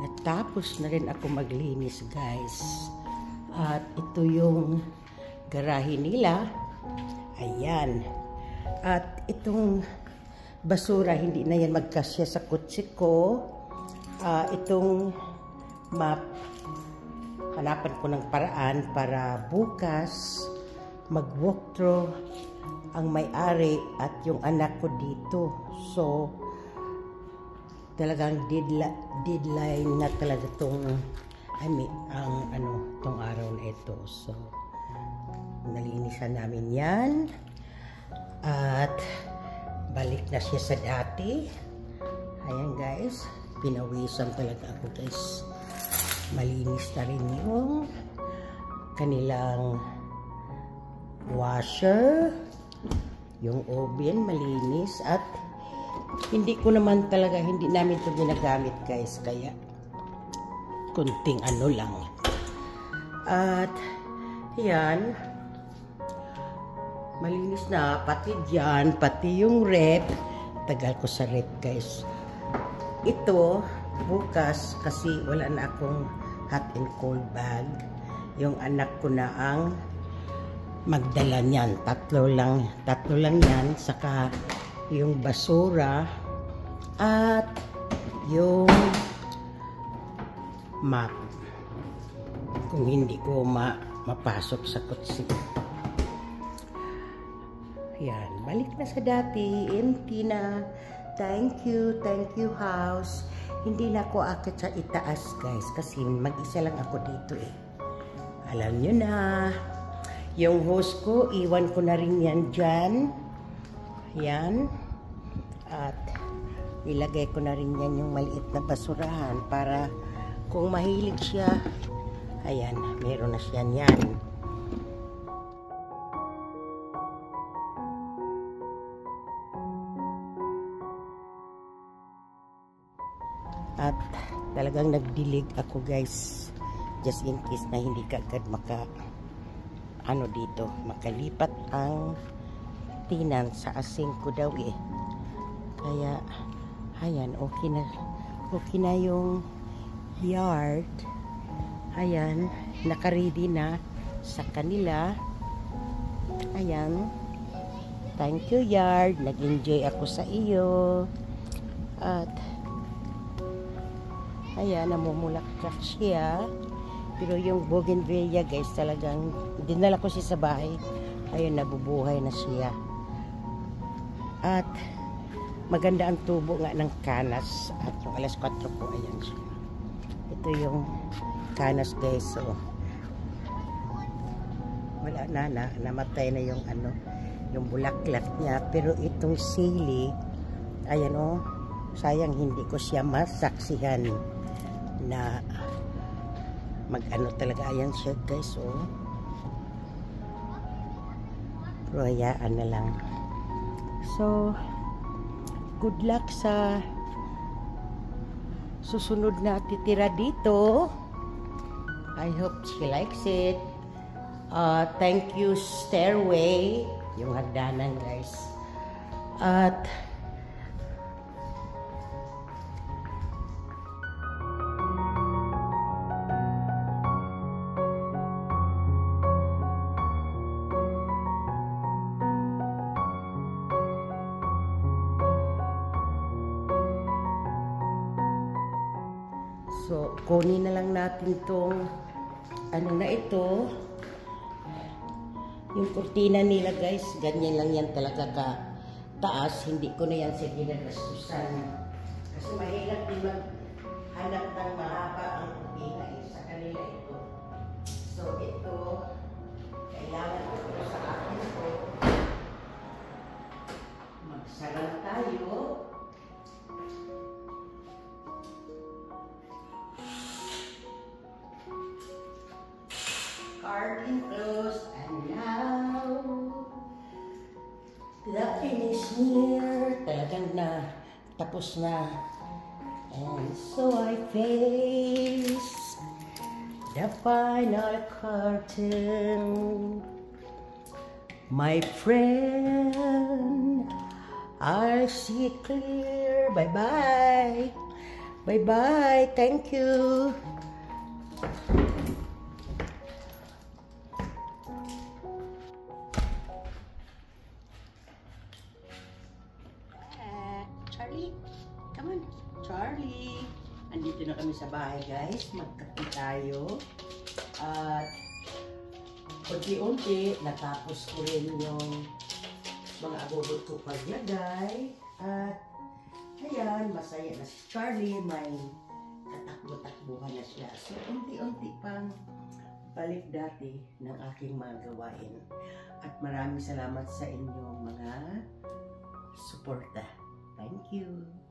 Natapos na rin ako maglinis, guys. At ito yung garahe nila. Ayan. At itong basura, hindi na yan magkasya sa kotse ko. Itong map, hanapan ko ng paraan para bukas mag-walkthrough ang may-ari at yung anak ko dito. So, talagang deadline na talaga itong tong araw na ito. So, nalinisan namin yan. At balik na siya sa dati. Ayan, guys. Pinawisan talaga ako, guys. Malinis na rin yung kanilang washer. Yung oven, malinis. At hindi namin ito ginagamit, guys. Kaya, kunting lang. At, yan. Malinis na. Pati dyan, pati yung rep. Tagal ko sa rep, guys. Ito, bukas, kasi wala na akong hot and cold bag. Yung anak ko na ang magdala niyan. Tatlo lang yan. Saka yung basura at yung map. Kung hindi ko mapasok sa kotse. Yan. Balik na sa dati. Empty na. Thank you house. Hindi na ako akit sa itaas, guys, kasi mag-isa lang ako dito eh. Alam nyo na. Yung hose ko, iwan ko na rin yan dyan. Yan. At ilagay ko na rin yan yung maliit na basurahan para kung mahilig siya, ayan, meron na siya yan. At talagang nagdilig ako, guys, just in case na hindi ka agad dito makalipat ang tinan sa asing ko daw eh. Kaya ayan, okay na yung yard. Ayan, naka-ready na sa kanila. Ayan, thank you yard, nag-enjoy ako sa iyo. At ayan, namumulaklak siya. Pero yung bougainvillea, guys, talagang dinala ko siya sa bahay. Ayun, nabubuhay na siya. At maganda ang tubo nga ng kanas. At yung alas 4 po, ayan siya. Ito yung kanas, guys. So, wala na, namatay na yung yung bulaklak niya. Pero itong sili, ayan sayang hindi ko siya masaksihan na talaga. Ayan siya, guys, pero hayaan na lang. So, good luck sa susunod na titira dito. I hope she likes it. Thank you stairway, yung hagdanan, guys. At so, kunin na lang natin itong ito. Yung kurtina nila, guys, ganyan lang yan talaga ka taas. Hindi ko na yan ginagastusan. Kasi mahirap din maghanap ng mahaba ang kurtina sa kanila ito. So, ito, kailangan ko sa akin ito. Magsarang tayo. Curtain closed, and now the finish near. Talagang tapos na. And so I face the final curtain. My friend, I see clear. Bye-bye. Bye-bye. Thank you. Charlie, come on. Charlie. Andito na kami sa bahay, guys. Magkape tayo. At unti-unti, natapos ko rin yung mga abobot ko paglagay. At ayan, masaya na si Charlie. May katakbo-takbuhan na siya. So, unti-unti pang balik dati ng aking mga gawain. At maraming salamat sa inyong mga suporta. Thank you.